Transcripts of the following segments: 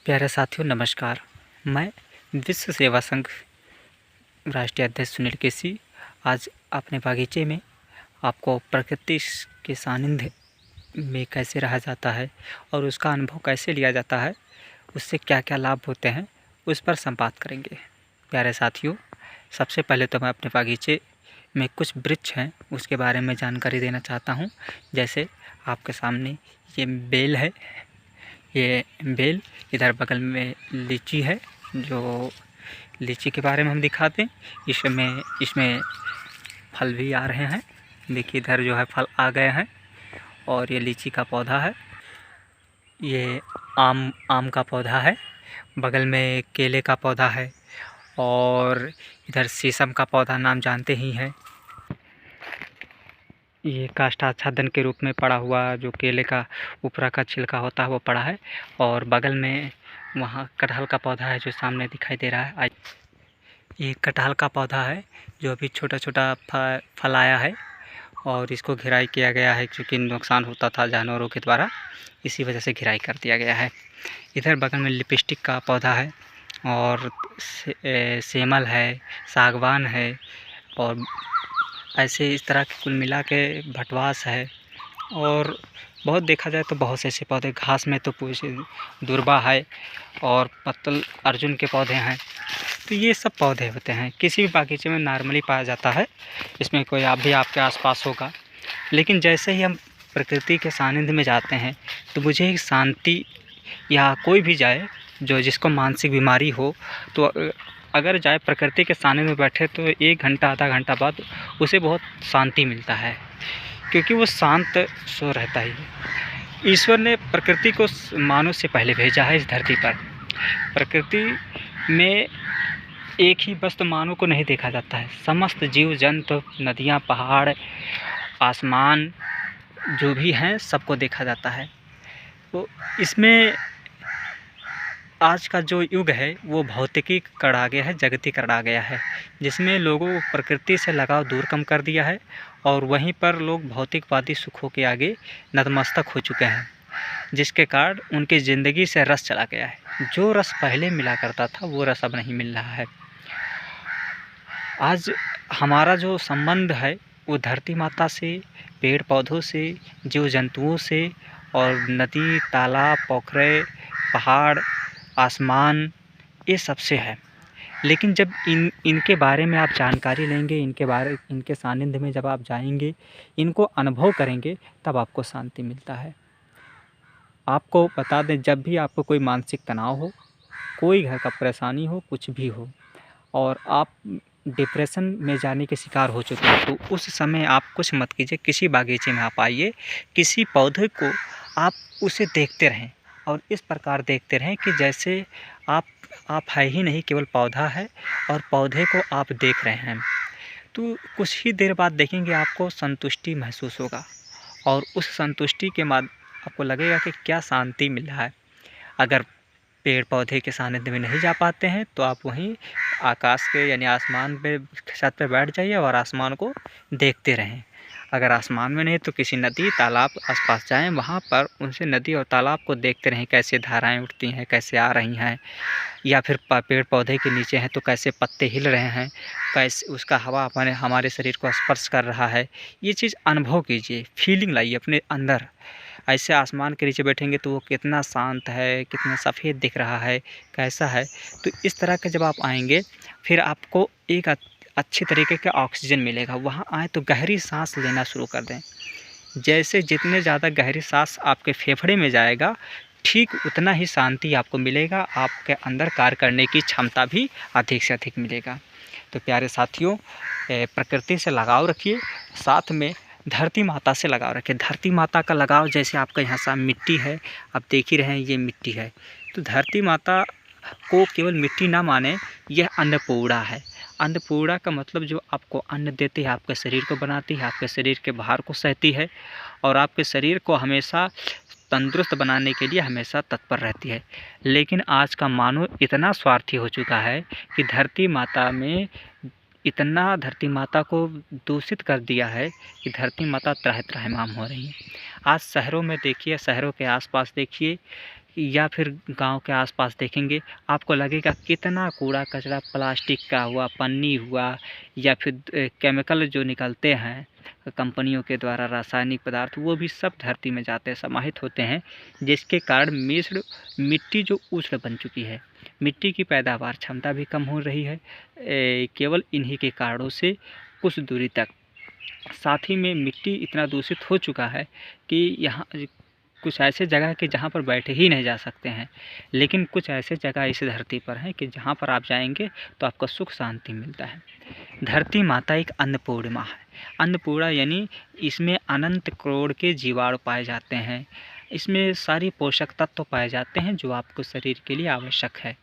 प्यारे साथियों नमस्कार। मैं विश्व सेवा संघ राष्ट्रीय अध्यक्ष सुनील केसी आज अपने बागीचे में आपको प्रकृति के सानिध्य में कैसे रहा जाता है और उसका अनुभव कैसे लिया जाता है, उससे क्या क्या लाभ होते हैं, उस पर संवाद करेंगे। प्यारे साथियों, सबसे पहले तो मैं अपने बागीचे में कुछ वृक्ष हैं उसके बारे में जानकारी देना चाहता हूँ। जैसे आपके सामने ये बेल है, ये बेल, इधर बगल में लीची है। जो लीची के बारे में हम दिखाते हैं, इसमें फल भी आ रहे हैं। देखिए इधर जो है फल आ गए हैं। और ये लीची का पौधा है, ये आम का पौधा है, बगल में केले का पौधा है और इधर शीशम का पौधा नाम जानते ही हैं। ये काष्ठाच्छादन के रूप में पड़ा हुआ जो केले का ऊपरा का छिलका होता है वो पड़ा है। और बगल में वहाँ कटहल का पौधा है जो सामने दिखाई दे रहा है। ये कटहल का पौधा है जो अभी छोटा छोटा फल आया है और इसको घिराई किया गया है क्योंकि नुकसान होता था जानवरों के द्वारा, इसी वजह से घिराई कर दिया गया है। इधर बगल में लिपस्टिक का पौधा है और सेमल है, सागवान है और ऐसे इस तरह के कुल मिला के भटवास है। और बहुत देखा जाए तो बहुत से ऐसे पौधे, घास में तो दुर्बा है और पत्तल अर्जुन के पौधे हैं। तो ये सब पौधे होते हैं, किसी भी बागीचे में नॉर्मली पाया जाता है। इसमें कोई आप भी आपके आसपास होगा। लेकिन जैसे ही हम प्रकृति के सानिध्य में जाते हैं तो मुझे एक शांति, या कोई भी जाए जो जिसको मानसिक बीमारी हो तो अगर जाए प्रकृति के सानिध्य में बैठे तो 1 घंटा आधा घंटा बाद उसे बहुत शांति मिलता है, क्योंकि वो शांत सो रहता ही है। ईश्वर ने प्रकृति को मानव से पहले भेजा है इस धरती पर। प्रकृति में एक ही वस्तु मानव को नहीं देखा जाता है, समस्त जीव जंतु, नदियाँ, पहाड़, आसमान जो भी हैं सबको देखा जाता है। तो इसमें आज का जो युग है वो भौतिकीकरण आ गया है, जगतीकरण आ गया है, जिसमें लोगों को प्रकृति से लगाव दूर कम कर दिया है और वहीं पर लोग भौतिकवादी सुखों के आगे नतमस्तक हो चुके हैं, जिसके कारण उनकी ज़िंदगी से रस चला गया है। जो रस पहले मिला करता था वो रस अब नहीं मिल रहा है। आज हमारा जो संबंध है वो धरती माता से, पेड़ पौधों से, जीव जंतुओं से और नदी, तालाब, पोखरे, पहाड़, आसमान, ये सबसे है। लेकिन जब इनके बारे में आप जानकारी लेंगे, इनके सानिध्य में जब आप जाएंगे, इनको अनुभव करेंगे, तब आपको शांति मिलता है। आपको बता दें, जब भी आपको कोई मानसिक तनाव हो, कोई घर का परेशानी हो, कुछ भी हो और आप डिप्रेशन में जाने के शिकार हो चुके हैं, तो उस समय आप कुछ मत कीजिए, किसी बागीचे में आप आइए, किसी पौधे को आप उसे देखते रहें और इस प्रकार देखते रहें कि जैसे आप है ही नहीं, केवल पौधा है और पौधे को आप देख रहे हैं। तो कुछ ही देर बाद देखेंगे आपको संतुष्टि महसूस होगा और उस संतुष्टि के बाद आपको लगेगा कि क्या शांति मिल रहा है। अगर पेड़ पौधे के सानिध्य में नहीं जा पाते हैं तो आप वहीं आकाश पे यानी आसमान पे, छत पे बैठ जाइए और आसमान को देखते रहें। अगर आसमान में नहीं तो किसी नदी, तालाब आसपास जाएं, वहाँ पर उनसे नदी और तालाब को देखते रहें, कैसे धाराएं उठती हैं, कैसे आ रही हैं, या फिर पेड़ पौधे के नीचे हैं तो कैसे पत्ते हिल रहे हैं, कैसे उसका हवा हमारे शरीर को स्पर्श कर रहा है। ये चीज़ अनुभव कीजिए, फीलिंग लाइए अपने अंदर। ऐसे आसमान के नीचे बैठेंगे तो वो कितना शांत है, कितना सफ़ेद दिख रहा है, कैसा है। तो इस तरह के जब आप आएंगे फिर आपको एक अच्छी तरीके का ऑक्सीजन मिलेगा। वहाँ आए तो गहरी सांस लेना शुरू कर दें। जैसे जितने ज़्यादा गहरी सांस आपके फेफड़े में जाएगा, ठीक उतना ही शांति आपको मिलेगा, आपके अंदर कार्य करने की क्षमता भी अधिक से अधिक मिलेगा। तो प्यारे साथियों, प्रकृति से लगाव रखिए, साथ में धरती माता से लगाव रखिए। धरती माता का लगाव, जैसे आपका यहाँ सामने मिट्टी है, आप देख ही रहे हैं ये मिट्टी है, तो धरती माता को केवल मिट्टी ना माने, यह अन्नपूर्णा है। अन्नपूर्णा का मतलब जो आपको अन्न देती है, आपके शरीर को बनाती है, आपके शरीर के भार को सहती है और आपके शरीर को हमेशा तंदुरुस्त बनाने के लिए हमेशा तत्पर रहती है। लेकिन आज का मानव इतना स्वार्थी हो चुका है कि धरती माता को दूषित कर दिया है कि धरती माता त्राहि त्राहिमाम हो रही है। आज शहरों में देखिए, शहरों के आसपास देखिए या फिर गांव के आसपास देखेंगे, आपको लगेगा कितना कूड़ा कचरा प्लास्टिक का हुआ, पन्नी हुआ, या फिर केमिकल जो निकलते हैं कंपनियों के द्वारा, रासायनिक पदार्थ, वो भी सब धरती में जाते हैं, समाहित होते हैं, जिसके कारण मिट्टी जो उष्ण बन चुकी है, मिट्टी की पैदावार क्षमता भी कम हो रही है केवल इन्हीं के कारणों से कुछ दूरी तक। साथ ही में मिट्टी इतना दूषित हो चुका है कि यहाँ कुछ ऐसे जगह है कि जहाँ पर बैठे ही नहीं जा सकते हैं, लेकिन कुछ ऐसे जगह इस धरती पर हैं कि जहाँ पर आप जाएंगे तो आपको सुख शांति मिलता है। धरती माता एक अन्नपूर्णा है। अन्नपूर्णा यानी इसमें अनंत करोड़ के जीवाणु पाए जाते हैं, इसमें सारी पोषक तत्व पाए जाते हैं जो आपको शरीर के लिए आवश्यक है।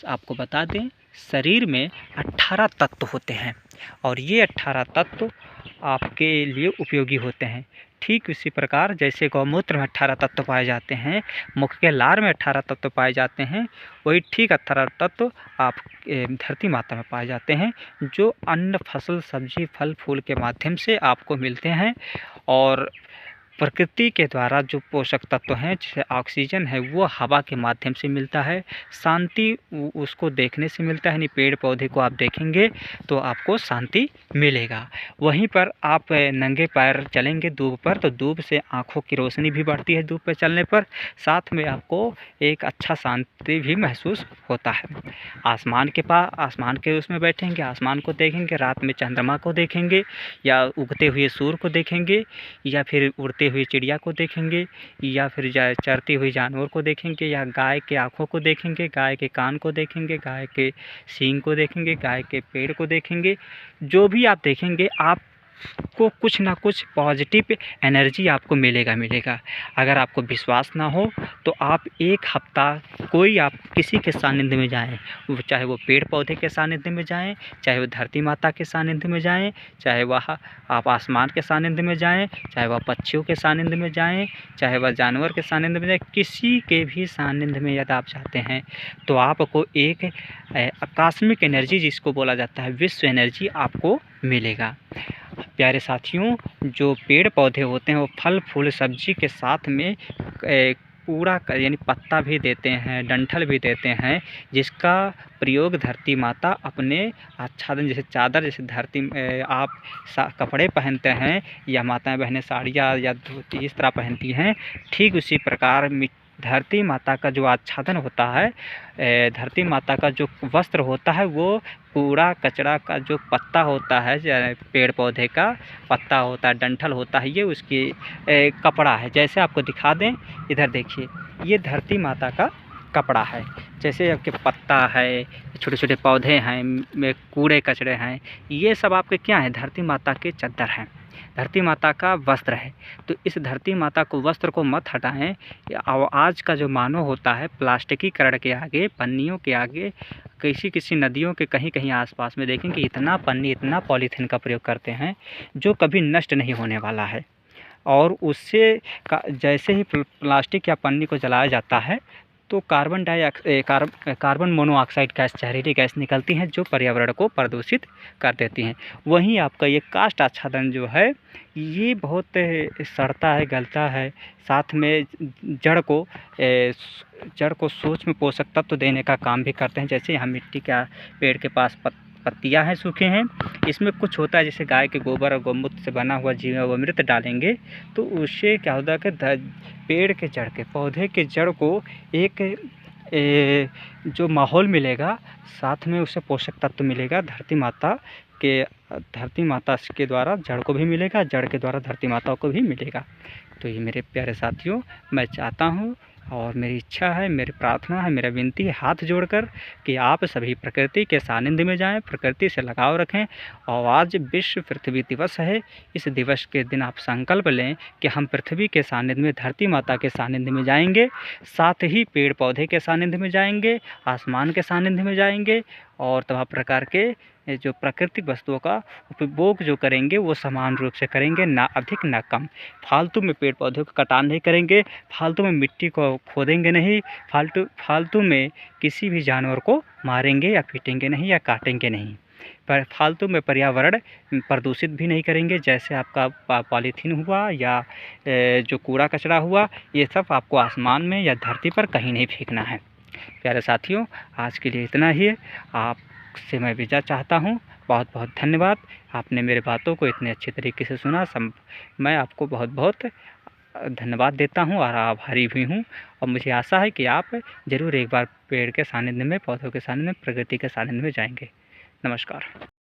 आपको बता दें, शरीर में 18 तत्व होते हैं और ये 18 तत्व आपके लिए उपयोगी होते हैं। ठीक इसी प्रकार जैसे गौमूत्र में 18 तत्व पाए जाते हैं, मुख के लार में 18 तत्व पाए जाते हैं, वही ठीक 18 तत्व आप धरती माता में पाए जाते हैं, जो अन्न, फसल, सब्जी, फल, फूल के माध्यम से आपको मिलते हैं। और प्रकृति के द्वारा जो पोषक तत्व हैं, जैसे ऑक्सीजन है, वो हवा के माध्यम से मिलता है। शांति उसको देखने से मिलता है, यानी पेड़ पौधे को आप देखेंगे तो आपको शांति मिलेगा। वहीं पर आप नंगे पैर चलेंगे दूब पर, तो दूब से आँखों की रोशनी भी बढ़ती है दूब पर चलने पर, साथ में आपको एक अच्छा शांति भी महसूस होता है। आसमान के उसमें बैठेंगे, आसमान को देखेंगे, रात में चंद्रमा को देखेंगे, या उगते हुए सूर्य को देखेंगे, या फिर उड़ते हुई चिड़िया को देखेंगे, या फिर चरती हुई जानवर को देखेंगे, या गाय के आँखों को देखेंगे, गाय के कान को देखेंगे, गाय के सींग को देखेंगे, गाय के पेड़ को देखेंगे। जो भी आप देखेंगे आपको कुछ ना कुछ पॉजिटिव एनर्जी आपको मिलेगा। अगर आपको विश्वास ना हो तो आप एक हफ्ता आप किसी के सानिध्य में जाएं, चाहे वो पेड़ पौधे के सानिध्य में जाएं, चाहे वो धरती माता के सानिध्य में जाएं, चाहे वह आप आसमान के सानिध्य में जाएं, चाहे वह पक्षियों के सानिध्य में जाएं, चाहे वह जानवर के सानिध्य में जाएं, किसी के भी सानिध्य में यदि आप जाते हैं तो आपको एक आकस्मिक एनर्जी, जिसको बोला जाता है विश्व एनर्जी, आपको मिलेगा। प्यारे साथियों, जो पेड़ पौधे होते हैं वो फल फूल सब्जी के साथ में पूरा यानी पत्ता भी देते हैं, डंठल भी देते हैं, जिसका प्रयोग धरती माता अपने आच्छादन, जैसे चादर, जैसे धरती आप कपड़े पहनते हैं या माताएं बहनें साड़ियाँ या धोती इस तरह पहनती हैं, ठीक उसी प्रकार धरती माता का जो आच्छादन होता है, धरती माता का जो वस्त्र होता है, वो कूड़ा कचरा का जो पत्ता होता है, पेड़ पौधे का पत्ता होता है, डंठल होता है, ये उसकी कपड़ा है। जैसे आपको दिखा दें, इधर देखिए, ये धरती माता का कपड़ा है। जैसे आपके पत्ता है, छोटे छोटे पौधे हैं, कूड़े कचरे हैं, ये सब आपके क्या हैं? धरती माता के चद्दर हैं, धरती माता का वस्त्र है। तो इस धरती माता को वस्त्र को मत हटाएं। आज का जो मानव होता है, प्लास्टिकीकरण के आगे, पन्नियों के आगे, किसी नदियों के कहीं आसपास में देखें कि इतना पन्नी, इतना पॉलीथीन का प्रयोग करते हैं जो कभी नष्ट नहीं होने वाला है। और उससे जैसे ही प्लास्टिक या पन्नी को जलाया जाता है तो कार्बन मोनोऑक्साइड गैस, जहरीली गैस निकलती हैं, जो पर्यावरण को प्रदूषित कर देती हैं। वहीं आपका ये काष्ठ आच्छादन जो है, ये बहुत सड़ता है, गलता है, साथ में जड़ को सूक्ष्म पोषक तत्व देने का काम भी करते हैं। जैसे यहाँ मिट्टी का पेड़ के पास पत्तियाँ हैं, सूखे हैं, इसमें कुछ होता है, जैसे गाय के गोबर और गौमूत्र से बना हुआ जीवामृत डालेंगे तो उससे क्या होता है कि पेड़ के जड़ के, पौधे के जड़ को एक जो माहौल मिलेगा, साथ में उसे पोषक तत्व मिलेगा, धरती माता के द्वारा जड़ को भी मिलेगा, जड़ के द्वारा धरती माता को भी मिलेगा। तो ये मेरे प्यारे साथियों, मैं चाहता हूँ और मेरी इच्छा है, मेरी प्रार्थना है, मेरा विनती है हाथ जोड़कर कि आप सभी प्रकृति के सानिध्य में जाएं, प्रकृति से लगाव रखें। और आज विश्व पृथ्वी दिवस है, इस दिवस के दिन आप संकल्प लें कि हम पृथ्वी के सानिध्य में, धरती माता के सानिध्य में जाएंगे, साथ ही पेड़ पौधे के सानिध्य में जाएंगे, आसमान के सानिध्य में जाएंगे, और तमाम प्रकार के जो प्राकृतिक वस्तुओं का उपभोग जो करेंगे वो समान रूप से करेंगे, ना अधिक ना कम। फालतू में पेड़ पौधों का कटान नहीं करेंगे, फालतू में मिट्टी को खोदेंगे नहीं, फालतू में किसी भी जानवर को मारेंगे या पीटेंगे नहीं या काटेंगे नहीं। पर फालतू में पर्यावरण प्रदूषित भी नहीं करेंगे। जैसे आपका पॉलीथीन हुआ या जो कूड़ा कचरा हुआ, ये सब आपको आसमान में या धरती पर कहीं नहीं फेंकना है। प्यारे साथियों, आज के लिए इतना ही है। आपसे मैं विदा चाहता हूँ। बहुत बहुत धन्यवाद, आपने मेरे बातों को इतने अच्छे तरीके से सुना। मैं आपको बहुत बहुत धन्यवाद देता हूँ और आभारी भी हूँ। और मुझे आशा है कि आप ज़रूर एक बार पेड़ के सानिध्य में, पौधों के सानिध्य में, प्रकृति के सानिध्य में जाएंगे। नमस्कार।